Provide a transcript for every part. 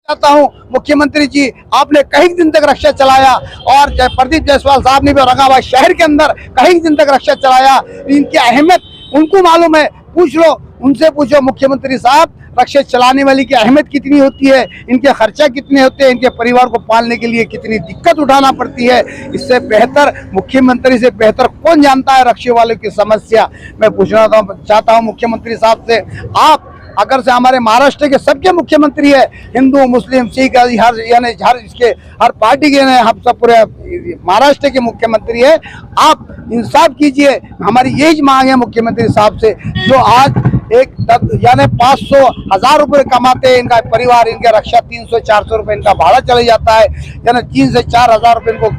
चाहता हूँ मुख्यमंत्री जी, आपने कई दिन तक रक्षा चलाया और प्रदीप जायसवाल साहब ने भी औरंगाबाद शहर के अंदर कई दिन तक रक्षा चलाया। इनकी अहमियत उनको मालूम है, पूछ लो, उनसे पूछो मुख्यमंत्री साहब, रक्षा चलाने वाली की अहमियत कितनी होती है, इनके खर्चा कितने होते हैं, इनके परिवार को पालने के लिए कितनी दिक्कत उठाना पड़ती है। इससे बेहतर, मुख्यमंत्री से बेहतर कौन जानता है रक्षा वालों की समस्या। मैं पूछना चाहता हूँ मुख्यमंत्री साहब से, आप अगर से हमारे महाराष्ट्र के सबके मुख्यमंत्री है, हिंदू मुस्लिम सिख हर यानी हर पार्टी के हम सब पूरे महाराष्ट्र के मुख्यमंत्री है, आप इंसाफ कीजिए। हमारी यही मांग है मुख्यमंत्री साहब से, जो आज यानी 500,000 रुपये कमाते हैं इनका परिवार, इनके रक्षा 300-400 रुपये इनका भाड़ा चले जाता है, यानी 3 से 4 हज़ार रुपये इनको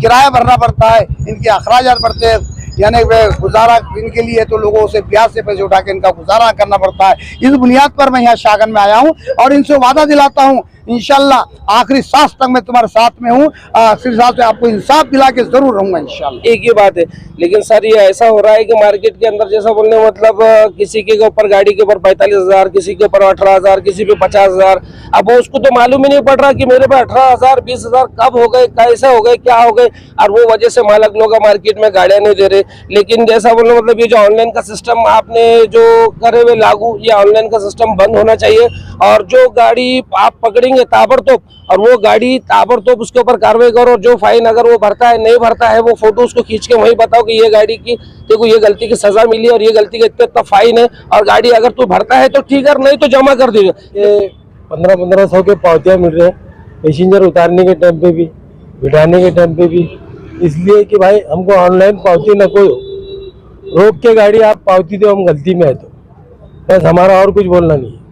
किराया भरना पड़ता है, इनके अखराजात बढ़ते हैं, यानी वे गुजारा इनके लिए तो लोगों से ब्याज से पैसे उठा के इनका गुजारा करना पड़ता है। इस बुनियाद पर मैं यहाँ शागन में आया हूँ और इनसे वादा दिलाता हूँ इंशाल्लाह आखिरी सांस तक मैं तुम्हारे साथ में हूँ, आखिरी सांस में आपको इंसाफ दिला के जरूर रहूंगा इंशाल्लाह। एक ही बात है, लेकिन सर ये ऐसा हो रहा है कि मार्केट के अंदर जैसा बोलने मतलब किसी के ऊपर गाड़ी के ऊपर 45,000, किसी के ऊपर 18,000, किसी पे 50,000। अब वो उसको तो मालूम ही नहीं पड़ रहा कि मेरे पे 18,000 20,000 कब हो गए, कैसे हो गए, क्या हो गए, और वो वजह से मालक लोग मार्केट में गाड़ियां नहीं दे रहे। लेकिन जैसा बोलने मतलब ये जो ऑनलाइन का सिस्टम आपने जो करे हुए लागू, ये ऑनलाइन का सिस्टम बंद होना चाहिए, और जो गाड़ी आप पकड़ेंगे ताबड़तोड़ और वो गाड़ी ताबड़तोड़ उसके ऊपर कार्रवाई करो। जो फाइन अगर वो भरता है नहीं भरता है, वो फोटो उसको खींच के वही बताओ कि ये गाड़ी की देखो ये गलती की सजा मिली और ये गलती का इतना फाइन है, और गाड़ी अगर तू भरता है तो ठीक है, नहीं तो जमा कर दीजिए। ये 1500 के पावतियाँ मिल रहे हैं पैसेंजर उतारने के टाइम पे भी, बिठाने के टाइम पे भी, इसलिए कि भाई हमको ऑनलाइन पावती न कोई रोक के गाड़ी आप पावती दो, हम गलती में है तो बस, हमारा और कुछ बोलना नहीं है।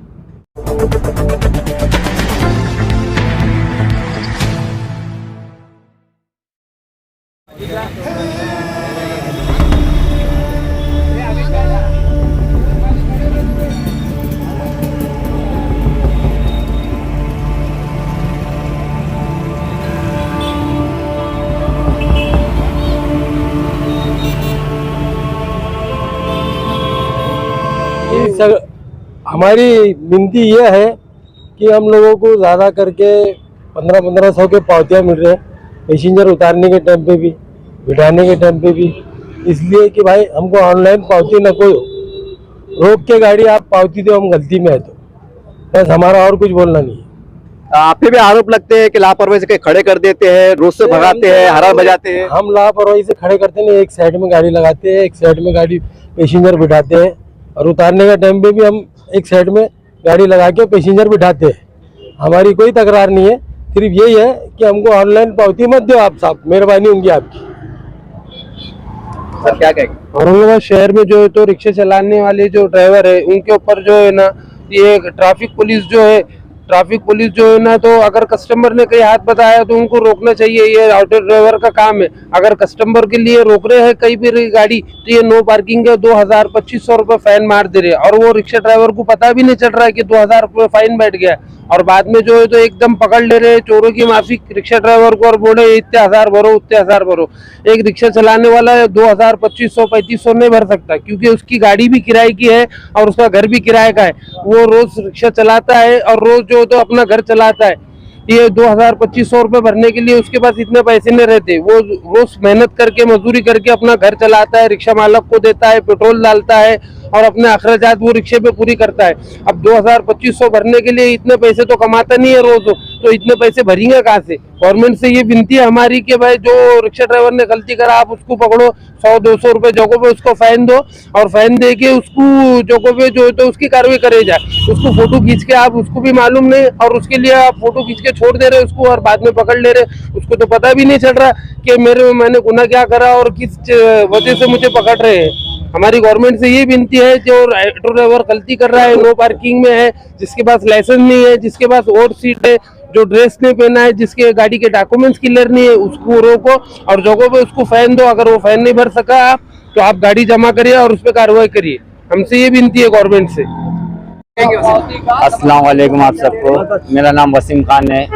हमारी विनती यह है कि हम लोगों को ज़्यादा करके 1500 के पावतियाँ मिल रहे हैं पैसेंजर उतारने के टाइम पे भी, बिठाने के टाइम पे भी, इसलिए कि भाई हमको ऑनलाइन पावती न कोई रोक के गाड़ी आप पावती दो, हम गलती में है तो बस, हमारा और कुछ बोलना नहीं है। आप पे भी आरोप लगते हैं कि लापरवाही से खड़े कर देते हैं, रोड से भगाते हैं, हरा बजाते हैं। हम लापरवाही से खड़े करते नहीं, एक साइड में गाड़ी लगाते हैं, एक साइड में गाड़ी पैसेंजर बिठाते हैं, और उतारने का टाइम पे भी हम एक साइड में गाड़ी लगा के पैसेंजर बिठाते हैं। हमारी कोई तकरार नहीं है, सिर्फ यही है कि हमको ऑनलाइन पावती मत दो आप साहब, मेहरबानी होगी आपकी। सर क्या कहेंगे? औरंगाबाद शहर में जो है तो रिक्शा चलाने वाले जो ड्राइवर है उनके ऊपर जो है ना, ये ट्रैफिक पुलिस जो है ना, तो अगर कस्टमर ने कहीं हाथ बताया तो उनको रोकना चाहिए, ये ऑटो ड्राइवर का काम है। अगर कस्टमर के लिए रोक रहे हैं कहीं भी गाड़ी तो ये नो पार्किंग का 2,000-2,500 रुपये फाइन मार दे रहे हैं, और वो रिक्शा ड्राइवर को पता भी नहीं चल रहा है कि 2,000 रुपये फाइन बैठ गया, और बाद में जो है तो एकदम पकड़ ले रहे हैं चोरों की माफी रिक्शा ड्राइवर को, और बोले इतने हजार भरो, उतने हजार भरो। एक रिक्शा चलाने वाला 2,000 2,500 नहीं भर सकता, क्योंकि उसकी गाड़ी भी किराए की है और उसका घर भी किराए का है। वो रोज रिक्शा चलाता है और रोज जो तो अपना घर चलाता है। ये 2,000-2,500 रुपये भरने के लिए उसके पास इतने पैसे नहीं रहते। वो रोज मेहनत करके मजदूरी करके अपना घर चलाता है, रिक्शा मालक को देता है, पेट्रोल डालता है और अपने अखराजात वो रिक्शे पे पूरी करता है। अब 2,000-2,500 भरने के लिए इतने पैसे तो कमाता नहीं है रोज, तो इतने पैसे भरेंगे कहाँ से? गवर्नमेंट से ये विनती है हमारी कि भाई जो रिक्शा ड्राइवर ने गलती करा आप उसको पकड़ो, 100-200 रुपये जगह पे उसको फाइन दो, और फाइन दे के उसको जगह पे जो है तो उसकी कार्रवाई करे जाए। उसको फोटो खींच के, आप उसको भी मालूम नहीं और उसके लिए आप फोटो खींच के छोड़ दे रहे उसको, और बाद में पकड़ ले रहे, उसको तो पता भी नहीं चल रहा कि मैंने गुनाह क्या करा और किस वजह से मुझे पकड़ रहे हैं। हमारी गवर्नमेंट से ये विनती है, जो ऑटो ड्राइवर गलती कर रहा है, नो पार्किंग में है, जिसके पास लाइसेंस नहीं है, जिसके पास और सीट है, जो ड्रेस नहीं पहना है, जिसके गाड़ी के डॉक्यूमेंट्स क्लियर नहीं है, उसको रोको और जगह पे उसको फाइन दो। अगर वो फाइन नहीं भर सका आप तो आप गाड़ी जमा करिए और उस पर कार्रवाई करिए। हमसे ये विनती है गवर्नमेंट से। अस्सलाम वालेकुम आप सबको, मेरा नाम वसीम खान है।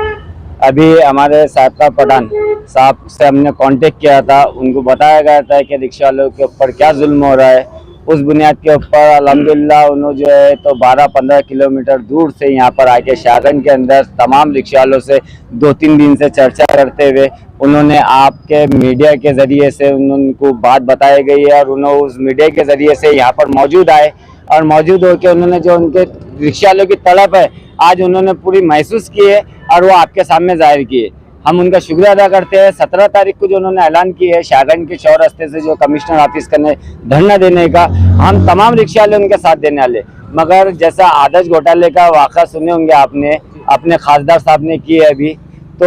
अभी हमारे साबका प्रधान साहब से हमने कांटेक्ट किया था, उनको बताया गया था कि रिक्शा वालों के ऊपर क्या जुल्म हो रहा है, उस बुनियाद के ऊपर अल्हम्दुलिल्लाह उन्होंने जो है तो 12-15 किलोमीटर दूर से यहाँ पर आके शाहगंज के अंदर तमाम रिक्शा वालों से 2-3 दिन से चर्चा करते हुए उन्होंने आपके मीडिया के ज़रिए से उनको बात बताई गई है और उन्होंने उस मीडिया के ज़रिए से यहाँ पर मौजूद आए और मौजूद होकर उन्होंने जो उनके रिक्शा वालों की तड़प है आज उन्होंने पूरी महसूस की है और वो आपके सामने जाहिर की है। हम उनका शुक्रिया अदा करते हैं। 17 तारीख को जो उन्होंने ऐलान किया है शाहगंज के चौरास्ते से जो कमिश्नर ऑफिस करने धरना देने का, हम तमाम रिक्शा वाले उनके साथ देने वाले। मगर जैसा आदर्श घोटाले का वाक़ा सुने होंगे आपने, अपने खासदार साहब ने की है अभी, तो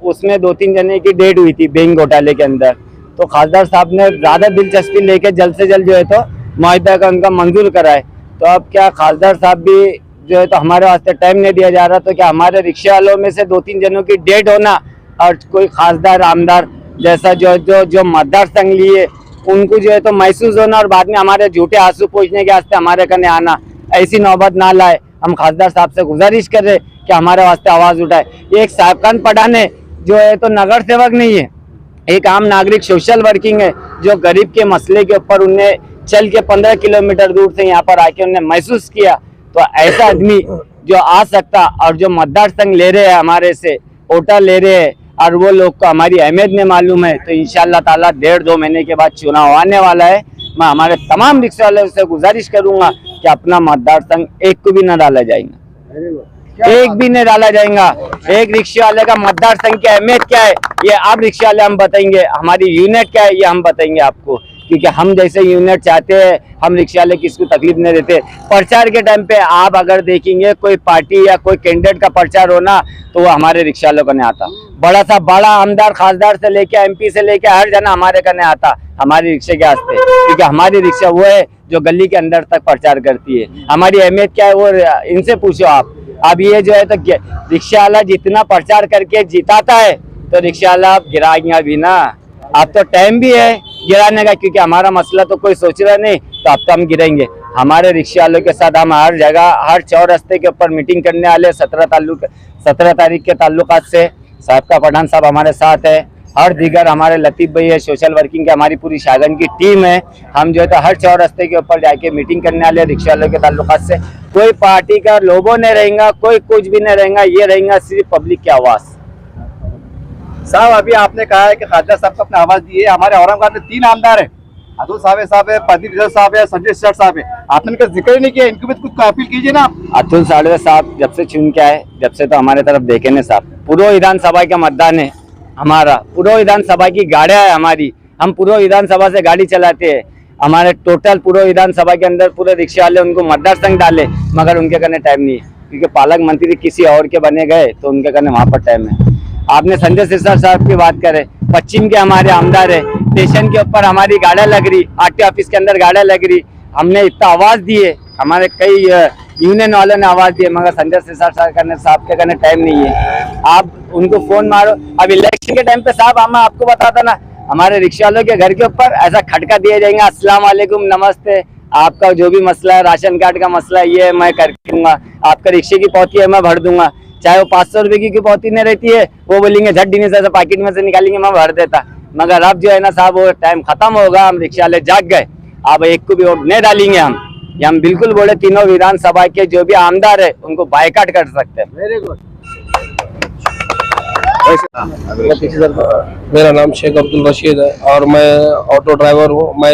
उसमें 2-3 जने की डेट हुई थी बैंक घोटाले के अंदर। तो खासदार साहब ने ज़्यादा दिलचस्पी लेके जल्द से जल्द जो है तो मुआहदा का उनका मंजूर कराए। तो अब क्या खासदार साहब भी जो है तो हमारे वास्ते टाइम नहीं दिया जा रहा, तो क्या हमारे रिक्शा वालों में से 2-3 जनों की डेट होना और कोई खासदार आमदार जैसा जो मतदार संघ लिए उनको जो है तो महसूस होना और बाद में हमारे झूठे आंसू पूछने के वास्ते हमारे कने आना, ऐसी नौबत ना लाए। हम खासदार साहब से गुजारिश कर रहे कि हमारे वास्ते आवाज़ उठाए। एक साहबखान पठान है जो है तो नगर सेवक नहीं है, एक आम नागरिक सोशल वर्किंग है जो गरीब के मसले के ऊपर उन्हें चल के 15 किलोमीटर दूर से यहाँ पर आके उन्हें महसूस किया। तो ऐसा आदमी जो आ सकता और जो मतदार संघ ले रहे हैं हमारे से वोटर ले रहे हैं और वो लोग को हमारी अहमियत में मालूम है, तो इंशाअल्लाह ताला 1.5-2 महीने के बाद चुनाव आने वाला है। मैं हमारे तमाम रिक्शा वालों से गुजारिश करूंगा कि अपना मतदार संघ एक को भी न डाला जाएगा, एक भी नहीं डाला जाएगा। एक रिक्शा वाले का मतदार संघ की अहमियत क्या है ये आप रिक्शा वाले हम बताएंगे, हमारी यूनिट क्या है ये हम बताएंगे आपको, क्योंकि हम जैसे यूनिट चाहते हैं, हम रिक्शा वाले किसको तकलीफ नहीं देते। प्रचार के टाइम पे आप अगर देखेंगे कोई पार्टी या कोई कैंडिडेट का प्रचार होना तो वो हमारे रिक्शा वालों को नहीं आता। बड़ा सा बड़ा आमदार खासदार से लेके एमपी से लेके हर जना हमारे का नहीं आता हमारी रिक्शे के वास्ते, क्योंकि हमारी रिक्शा वो है जो गली के अंदर तक प्रचार करती है। हमारी अहमियत क्या है वो इनसे पूछो आप। अब ये जो है तो रिक्शा वाला जितना प्रचार करके जिताता है तो रिक्शा वाला आप गिराएंगे भी ना। अब तो टाइम भी है गिराने का, क्योंकि हमारा मसला तो कोई सोच रहा नहीं, तो अब तो हम गिरेंगे। हमारे रिक्शा वालों के साथ हम हर जगह हर चौरास्ते के ऊपर मीटिंग करने वाले। 17 तारीख के ताल्लुकात से साहब पठान साहब हमारे साथ है, हर दीगर हमारे लतीफ़ भाई है, सोशल वर्किंग के हमारी पूरी शाहगंज की टीम है। हम जो है तो हर चौरास्ते के ऊपर जाके मीटिंग करने वाले रिक्शा वालों के ताल्लुकात से। कोई पार्टी का लोगो नहीं रहेगा, कोई कुछ भी नहीं रहेगा, ये रहेगा सिर्फ पब्लिक की आवाज़। साहब अभी आपने कहा है कि खासदार साहब को अपने आवाज दी है। हमारे औरंगाबाद में 3 आमदार है, अतुल साहब है, प्रदीप साहब है, संजय सेठ साहब है, आपने इनका जिक्र ही नहीं किया। इनको भी कुछ अपील कीजिए ना। अतुल साहब जब से चुन के आए, जब से तो हमारे तरफ देखे ना साहब। पूर्व विधानसभा का मतदान है हमारा, पूर्व विधानसभा की गाड़ियाँ है हमारी, हम पूर्व विधानसभा से गाड़ी चलाते हैं। हमारे टोटल पूर्व विधानसभा के अंदर पूरे रिक्शा वाले उनको मतदार संघ डाले, मगर उनके करने टाइम नहीं है, क्योंकि पालक मंत्री किसी और के बने गए तो उनके करने वहाँ पर टाइम है। आपने संजय सिरसा साहब की बात करे, पश्चिम के हमारे आमदार है, स्टेशन के ऊपर हमारी गाड़ियाँ लग रही, आरटीओ ऑफिस के अंदर गाड़ियाँ लग रही, हमने इतना आवाज़ दी है, हमारे कई यूनियन वालों ने आवाज़ दी है, मगर संजय सिरसा साहब के करने टाइम नहीं है। आप उनको फोन मारो। अब इलेक्शन के टाइम पे साहब हम आपको बताता ना, हमारे रिक्शा वालों के घर के ऊपर ऐसा खटका दिए जाएंगे, अस्सलाम वालेकुम, नमस्ते, आपका जो भी मसला है, राशन कार्ड का मसला है, ये मैं कर दूंगा, आपका रिक्शे की पौती है मैं भर दूंगा। चाहे वो 500 रुपए की पौती नहीं रहती है, वो बोलेंगे झट नहीं से पैकेट में से निकालेंगे, मैं भर देता। मगर अब जो है ना साहब वो टाइम खत्म होगा, हम रिक्शा वाले जाग गए, अब एक को भी वोट नहीं डालेंगे हम बिल्कुल बोले तीनों विधानसभा के जो भी आमदार है उनको बायकाट कर सकते हैं। Very good. मेरा नाम शेख अब्दुल रशीद है और मैं ऑटो ड्राइवर हूँ। मैं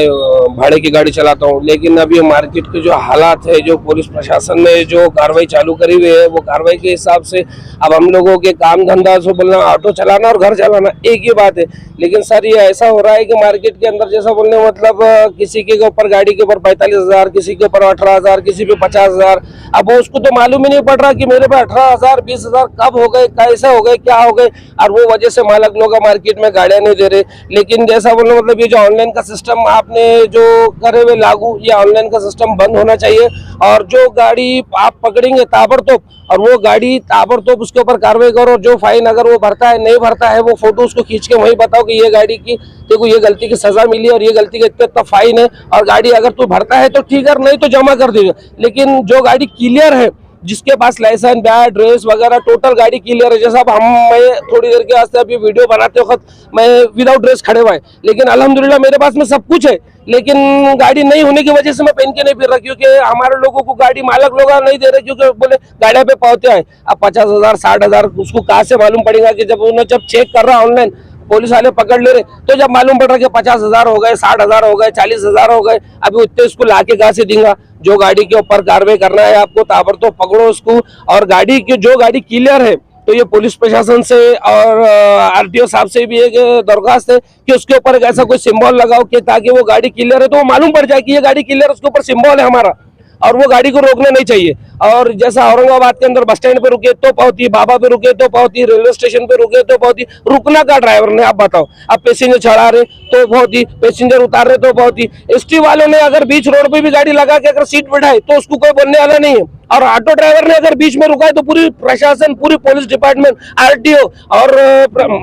भाड़े की गाड़ी चलाता हूँ, लेकिन अभी मार्केट के जो हालात है, जो पुलिस प्रशासन ने जो कार्रवाई चालू करी हुई है, वो कार्रवाई के हिसाब से अब हम लोगों के काम धंधा से बोलना, ऑटो चलाना और घर चलाना एक ही बात है। लेकिन सर ये ऐसा हो रहा है कि मार्केट के अंदर जैसा बोलने मतलब किसी के ऊपर गाड़ी के ऊपर 45,000, किसी के ऊपर 18,000, किसी पे 50,000। अब उसको तो मालूम ही नहीं पड़ रहा कि मेरे पे 18,000, 20,000 कब हो गए, कैसे हो गए, क्या हो गए, और वो वजह से मालक लोग मार्केट में गाड़ियां नहीं दे रहे। लेकिन जैसा बोलने मतलब ये जो ऑनलाइन का सिस्टम आपने जो करे हुए लागू, ये ऑनलाइन का सिस्टम बंद होना चाहिए। और जो गाड़ी आप पकड़ेंगे ताबड़तोड़, और वो गाड़ी ताबड़तोड़ उसके ऊपर कार्रवाई करो। जो फाइन अगर वो भरता है नहीं भरता है, वो फोटो उसको खींच के वहीं बताओ कि ये गाड़ी की देखो ये गलती की सजा मिली और ये गलती का इतना फाइन है, और गाड़ी अगर तू भरता है तो ठीक है, नहीं तो जमा कर दीजिए। लेकिन जो गाड़ी क्लियर है जिसके पास लाइसेंस, बैट, ड्रेस वगैरह टोटल गाड़ी क्लियर है। जैसा अब मैं थोड़ी देर के वास्ते अभी वीडियो बनाते वक्त मैं विदाउट ड्रेस खड़े हुआ है, लेकिन अल्हम्दुलिल्लाह मेरे पास में सब कुछ है, लेकिन गाड़ी नहीं होने की वजह से मैं पहन के नहीं फिर रहा, क्योंकि हमारे लोगों को गाड़ी मालक लोग नहीं दे रहे, क्योंकि बोले गाड़ियां पे पावते हैं। अब 50,000 60,000 उसको कहाँ से मालूम पड़ेगा कि जब उन्हें जब चेक कर रहा ऑनलाइन पुलिस वाले पकड़ ले रहे, तो जब मालूम पड़ रहा कि 50,000 हो गए, 60,000 हो गए, 40,000 हो गए, अभी उतने उसको लाके कहाँ से देंगे। जो गाड़ी के ऊपर कार्रवाई करना है आपको ताबड़तोड़ पकड़ो उसको, और गाड़ी की जो गाड़ी क्लियर है तो ये पुलिस प्रशासन से और आरटीओ साहब से भी एक दरख्वास्त है कि उसके ऊपर एक ऐसा कोई सिंबल लगाओ कि ताकि वो गाड़ी क्लियर है तो वो मालूम पड़ जाए कि ये गाड़ी क्लियर है, उसके ऊपर सिंबल है हमारा, और वो गाड़ी को रोकना नहीं चाहिए। और जैसा औरंगाबाद के अंदर बस स्टैंड पे रुके तो पावती, बाबा पे रुके तो पावती, रेलवे स्टेशन पे रुके तो पावती, रुकना का ड्राइवर ने आप बताओ। अब पैसेंजर चढ़ा रहे तो पावती, पैसेंजर उतार रहे तो पावती। एसटी वालों ने अगर बीच रोड पे भी गाड़ी लगा के अगर सीट बिठाए तो उसको कोई बोलने वाला नहीं है, और ऑटो ड्राइवर ने अगर बीच में रुका है तो पूरी प्रशासन, पूरी पुलिस डिपार्टमेंट, आरटीओ और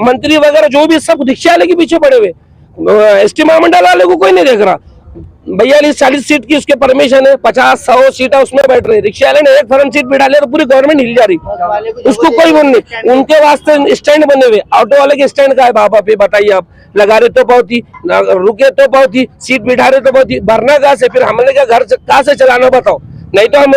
मंत्री वगैरह जो भी सब रिक्शा वाले के पीछे पड़े हुए। एसटी महामंडल वाले को कोई नहीं देख रहा। 42-40 सीट की उसके परमिशन है, 50-100 सीट है उसमें बैठ रहे। रिक्शा वाले ने एक फ्रंट सीट बिठा लिया तो पूरी गवर्नमेंट हिल जा रही, उसको कोई बोल नहीं। उनके वास्ते स्टैंड बने हुए, ऑटो वाले के स्टैंड का है बाबा पे बताइए आप, लगा रहे तो पावती, रुके तो पावती, सीट बिठा रहे तो पावती, भरना कहाँ से, फिर हमने क्या घर कहाँ से चलाना बताओ। नहीं तो हम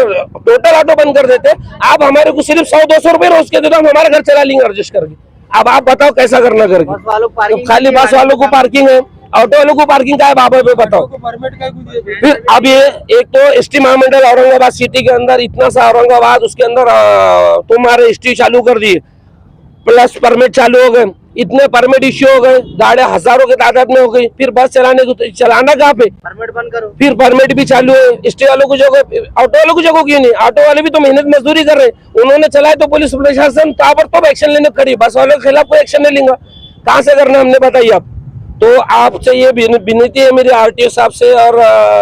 टोटल ऑटो बंद कर देते, आप हमारे को सिर्फ 100-200 रुपए रोज के देते, हम हमारा घर चला लेंगे एडजस्ट करके। अब आप बताओ कैसा करना करके, तो खाली बस वालों को पार्किंग है, ऑटो वालों को पार्किंग का है बाबा पे बताओ। फिर अब ये एक तो एसटी महामंडल औरंगाबाद सिटी के अंदर इतना सा औरंगाबाद, उसके अंदर तुम्हारे एसटी चालू कर दिए, प्लस परमिट चालू हो गए, इतने परमिट इश्यू हो गए, गाड़ियां हजारों के तादाद में हो गई। फिर बस चलाने को चलाना कहाँ पे, परमिट बंद करो, फिर परमिट भी चालू है। एसटी वालों को जगह, ऑटो वालों को जगह क्यों नहीं? ऑटो वाले भी तो मेहनत मजदूरी कर रहे, उन्होंने चलाए तो पुलिस प्रशासन ताबड़तोड़ एक्शन लेने खड़ी, बस वालों के खिलाफ कोई एक्शन नहीं लेंगे, कहाँ से करना हमने बताइए आप। तो आपसे ये विनती है मेरी आरटीओ साहब से और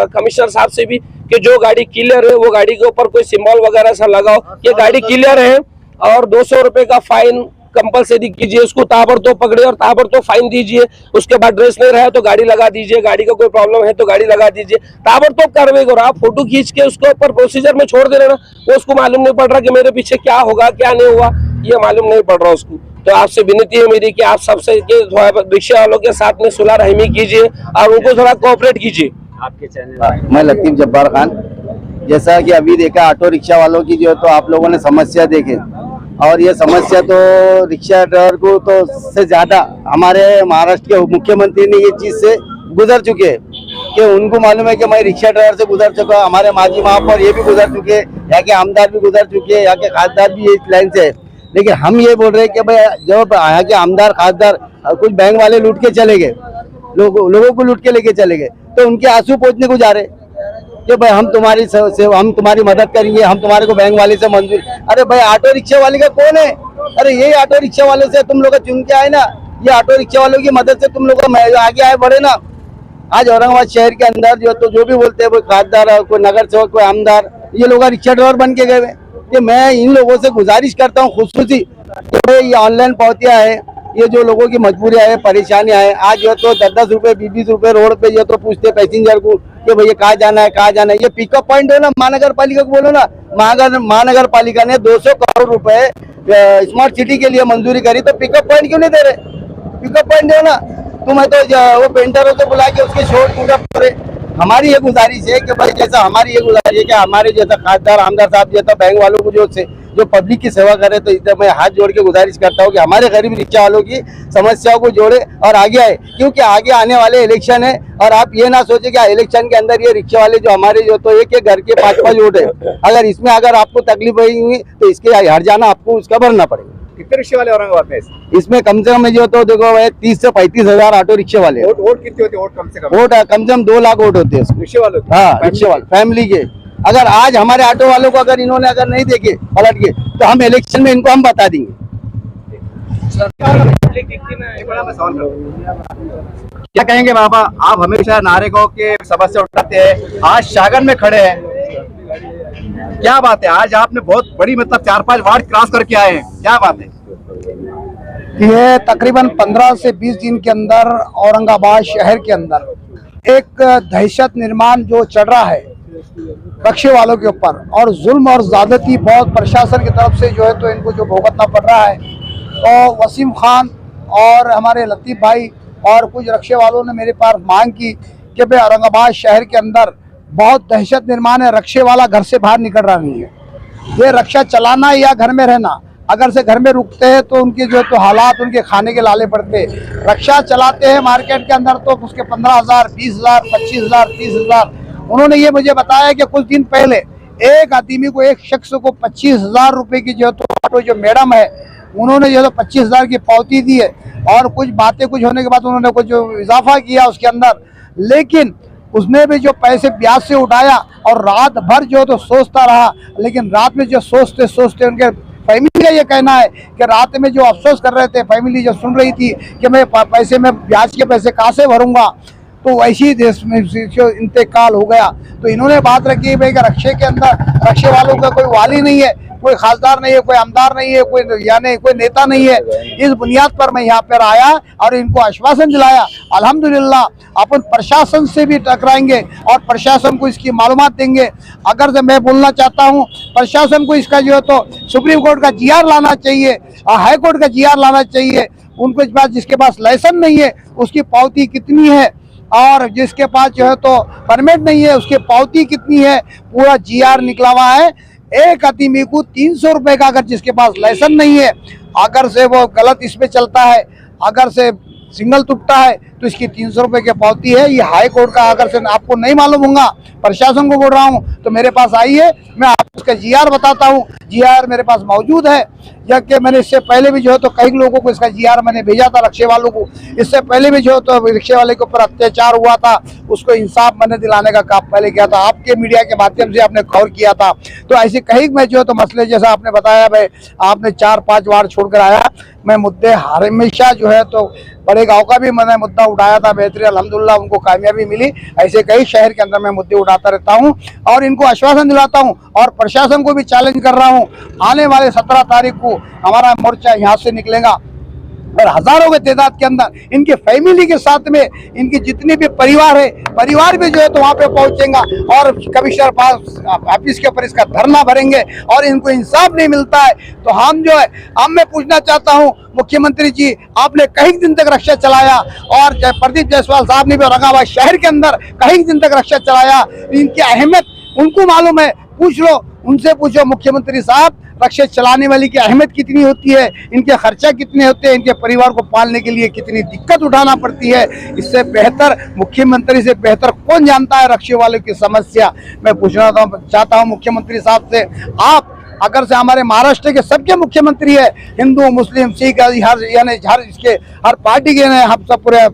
कमिश्नर साहब से भी कि जो गाड़ी क्लियर है वो गाड़ी के ऊपर कोई सिंबल वगैरह सा लगाओ कि गाड़ी क्लियर है, और 200 रुपए का फाइन कंपलसरी कीजिए, उसको ताबड़तोड़ पकड़े और ताबड़तोड़ फाइन दीजिए। उसके बाद ड्रेस नहीं रहा तो गाड़ी लगा दीजिए, गाड़ी का कोई प्रॉब्लम है तो गाड़ी लगा दीजिए, ताबड़तोड़ कार्रवाई करो। आप फोटो खींच के उसके ऊपर प्रोसीजर में छोड़ दे रहे ना, वो उसको मालूम नहीं पड़ रहा कि मेरे पीछे क्या होगा क्या नहीं हुआ, ये मालूम नहीं पड़ रहा उसको। तो आपसे विनती है मेरी कि आप सबसे रिक्शा वालों के साथ में सुलह रहमी कीजिए और उनको थोड़ा कोऑपरेट कीजिए। आपके चैनल मैं लतीफ जब्बार खान। जैसा कि अभी देखा ऑटो रिक्शा वालों की जो तो आप लोगों ने समस्या देखे, और ये समस्या तो रिक्शा ड्राइवर को तो से ज्यादा हमारे महाराष्ट्र के मुख्यमंत्री ने ये चीज से गुजर चुके हैं कि उनको मालूम है कि मैं रिक्शा ड्राइवर से गुजर चुका, हमारे माजी महापौर ये भी गुजर चुके, यहाँ के आमदार भी गुजर चुके, यहाँ के खासदार भी इस लाइन से है। लेकिन हम ये बोल रहे हैं कि भाई जब यहाँ के आमदार खासदार कुछ बैंक वाले लूट के चले गए, लोगों को लूट के लेके चले गए, तो उनके आंसू पोंछने को जा रहे कि भाई हम तुम्हारी मदद करेंगे, हम तुम्हारे को बैंक वाले से मंजूर। अरे भाई ऑटो रिक्शा वाले का कौन है? अरे यही ऑटो रिक्शा वालों से तुम लोग चुन के आए ना, ये ऑटो रिक्शा वालों की मदद से तुम लोग आगे आए बढ़े ना। आज औरंगाबाद शहर के अंदर जो भी बोलते हैं कोई खासदार, कोई नगर सेवक, कोई आमदार, ये लोग रिक्शा ड्राइवर बन के गए। कि मैं इन लोगों से गुजारिश करता हूँ खुसूसी कि ये ऑनलाइन पावतियाँ है, ये जो लोगों की मजबूरियाँ है, परेशानियाँ है, आज जो तो 10-10 रुपए 20-20 रुपए रोड पे ये तो पूछते पैसेंजर को कि भैया कहाँ जाना है, कहाँ जाना है। ये पिकअप पॉइंट हो ना, महानगर पालिका को बोलो ना, महानगर पालिका ने 200 करोड़ रुपए स्मार्ट सिटी के लिए मंजूरी करी, तो पिकअप पॉइंट क्यों नहीं दे रहे? पिकअप पॉइंट दो ना। तुम्हें तो वो पेंटरों से बुला के उसके शोर पूरा करे। हमारी ये गुजारिश है कि भाई जैसा हमारी ये गुजारिश है कि हमारे जैसा खासदार आमदार साहब जैसा बैंक वालों को जो पब्लिक की सेवा करे, तो इधर मैं हाथ जोड़ के गुजारिश करता हूँ कि हमारे गरीब रिक्शा वालों की समस्याओं को जोड़े और आगे आए, क्योंकि आगे आने वाले इलेक्शन है। और आप ये ना सोचे कि इलेक्शन के अंदर ये रिक्शा वाले जो हमारे जो तो एक घर के 5-5 वोट है, अगर इसमें अगर आपको तकलीफ होगी तो इसके हर जाना आपको उसका भरना पड़ेगा। कितने रिक्शे वाले औरंगाबाद में? इसमें कम से कम जो तो देखो 30 से 35 हजार ऑटो रिक्शे वाले। वोट कितने होते हैं? वोट कम से कम कम से कम 2 लाख वोट होते हैं रिक्शे वालों के? हाँ, रिक्शे वाले फैमिली के। अगर आज हमारे ऑटो वालों को अगर इन्होंने अगर नहीं देखे पलट के, तो हम इलेक्शन में इनको हम बता देंगे। क्या कहेंगे बाबा, आप हमेशा नारेगांव के समस्या उठाते हैं, आज शागन में खड़े हैं, क्या बात है? आज आपने बहुत बड़ी मतलब 4-5 वार्ड क्रॉस करके आए हैं, क्या बात है? ये तकरीबन 15 से 20 दिन के अंदर औरंगाबाद शहर के अंदर एक दहशत निर्माण जो चल रहा है, रक्षे वालों के ऊपर, और जुल्म और ज़्यादती बहुत प्रशासन की तरफ से जो है तो इनको जो भुगतना पड़ रहा है। तो वसीम खान और हमारे लतीफ़ भाई और कुछ रक्षे वालों ने मेरे पास मांग की कि भाई औरंगाबाद शहर के अंदर बहुत दहशत निर्माण है, रक्षे वाला घर से बाहर निकल रहा नहीं है। ये रक्षा चलाना या घर में रहना, अगर से घर में रुकते हैं तो उनके जो तो हालात उनके खाने के लाले पड़ते हैं। रक्षा चलाते हैं मार्केट के अंदर तो उसके 15,000, 20,000, 25,000, 30,000। उन्होंने ये मुझे बताया कि कुछ दिन पहले एक आदमी को, एक शख्स को 25,000 रुपये की जो तो ऑटो जो मैडम है उन्होंने जो तो 25,000 की पावती दी है, और कुछ बातें कुछ होने के बाद उन्होंने कुछ जो इजाफा किया उसके अंदर, लेकिन उसने भी जो पैसे ब्याज से उठाया और रात भर जो तो सोचता रहा। लेकिन रात में जो सोचते सोचते उनके फैमिली का ये कहना है कि रात में जो अफसोस कर रहे थे, फैमिली जो सुन रही थी कि मैं पैसे में ब्याज के पैसे कहाँ से भरूंगा, तो वैसे ही देश में जो इंतकाल हो गया। तो इन्होंने बात रखी भाई कि रक्षे के अंदर रक्षे वालों का कोई वाली नहीं है, कोई खासदार नहीं है, कोई आमदार नहीं है, कोई यानी कोई नेता नहीं है। इस बुनियाद पर मैं यहाँ पर आया और इनको आश्वासन दिलाया। अल्हम्दुलिल्लाह अपन प्रशासन से भी टकराएंगे और प्रशासन को इसकी मालूमात देंगे। अगर से मैं बोलना चाहता हूँ प्रशासन को इसका जो है तो सुप्रीम कोर्ट का GR लाना चाहिए, हाई कोर्ट का GR लाना चाहिए। उनको इस बात जिसके पास लाइसेंस नहीं है उसकी पावती कितनी है, और जिसके पास जो है तो परमिट नहीं है उसकी पावती कितनी है, पूरा GR निकला हुआ है। एक आदमी को 300 रुपये का, अगर जिसके पास लाइसेंस नहीं है, अगर से वो गलत इसमें चलता है, अगर से सिग्नल टूटता है तो इसकी 300 रुपये की पावती है। ये हाई कोर्ट का, अगर से आपको नहीं मालूम होगा, प्रशासन को बोल रहा हूँ, तो मेरे पास आइए, मैं आपको उसका GR बताता हूँ। GR मेरे पास मौजूद है, जबकि मैंने इससे पहले भी जो है तो कई लोगों को इसका GR मैंने भेजा था, रक्षे वालों को। इससे पहले भी जो है तो रिक्शे वाले के ऊपर अत्याचार हुआ था, उसको इंसाफ मैंने दिलाने का काम पहले किया था, आपके मीडिया के माध्यम से आपने कवर किया था। तो ऐसे कई में जो है तो मसले, जैसा आपने बताया भाई आपने 4-5 वार्ड छोड़कर आया, मैं मुद्दे हमेशा जो है तो बड़े गांव का भी मैंने मुद्दा उठाया था, बेहतरीन अल्हम्दुलिल्लाह उनको कामयाबी मिली। ऐसे कई शहर के अंदर मैं मुद्दे उठाता रहता हूं और इनको आश्वासन दिलाता हूं, और प्रशासन को भी चैलेंज कर रहा हूं। आने वाले 17 तारीख को हमारा मोर्चा यहाँ से निकलेगा और हजारों के तादाद के अंदर इनके फैमिली के साथ में इनके जितने भी परिवार है, परिवार भी जो है तो वहाँ पे पहुंचेगा और कमिश्नर पास ऑफिस के ऊपर इसका धरना भरेंगे। और इनको इंसाफ नहीं मिलता है तो हम जो है, अब मैं पूछना चाहता हूँ मुख्यमंत्री जी, आपने कई दिन तक रक्षा चलाया, और प्रदीप जायसवाल साहब ने भी औरंगाबाद शहर के अंदर कई दिन तक रक्षा चलाया। इनकी अहमियत उनको मालूम है, पूछ लो, उनसे पूछो मुख्यमंत्री साहब, रक्षा चलाने वाली की अहमियत कितनी होती है, इनके खर्चा कितने होते हैं, इनके परिवार को पालने के लिए कितनी दिक्कत उठाना पड़ती है। इससे बेहतर, मुख्यमंत्री से बेहतर कौन जानता है रक्षा वालों की समस्या। मैं पूछना चाहता हूँ मुख्यमंत्री साहब से, आप अगर से हमारे महाराष्ट्र के सबके मुख्यमंत्री है, हिंदू मुस्लिम सिख हर यानी हर इसके हर पार्टी के हम सब पूरे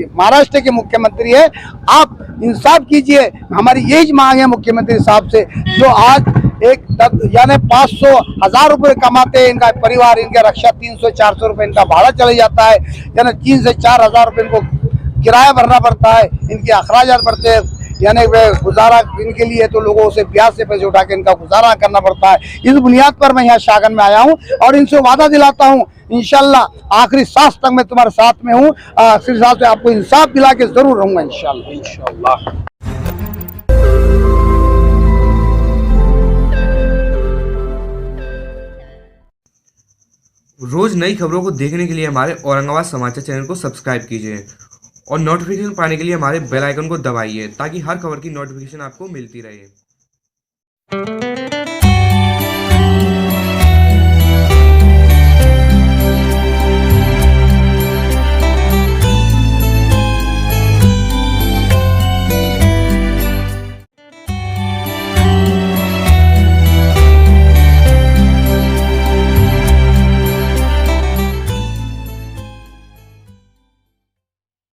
महाराष्ट्र के मुख्यमंत्री है, आप इंसाफ कीजिए। हमारी यही मांग है मुख्यमंत्री साहब से, जो आज एक यानी 500-1000 रुपये कमाते हैं इनका परिवार, इनके रक्षा 300-400 रुपये इनका भाड़ा चले जाता है, यानी 3 से 4 हज़ार रुपये इनको किराया भरना पड़ता है, इनके अखराजात बढ़ते हैं, यानी वे गुजारा इनके लिए तो लोगों से ब्याज से पैसे उठा के इनका गुजारा करना पड़ता है। इस बुनियाद पर मैं यहाँ शागन में आया हूँ और इनसे वादा दिलाता हूँ इंशाल्लाह आखिरी सांस तक मैं तुम्हारे साथ में हूँ, आखिरी सांस में आपको इंसाफ दिला के जरूर रहूँगा इंशाल्लाह। रोज नई खबरों को देखने के लिए हमारे औरंगाबाद समाचार चैनल को सब्सक्राइब कीजिए और नोटिफिकेशन पाने के लिए हमारे बेल आइकन को दबाइए ताकि हर खबर की नोटिफिकेशन आपको मिलती रहे।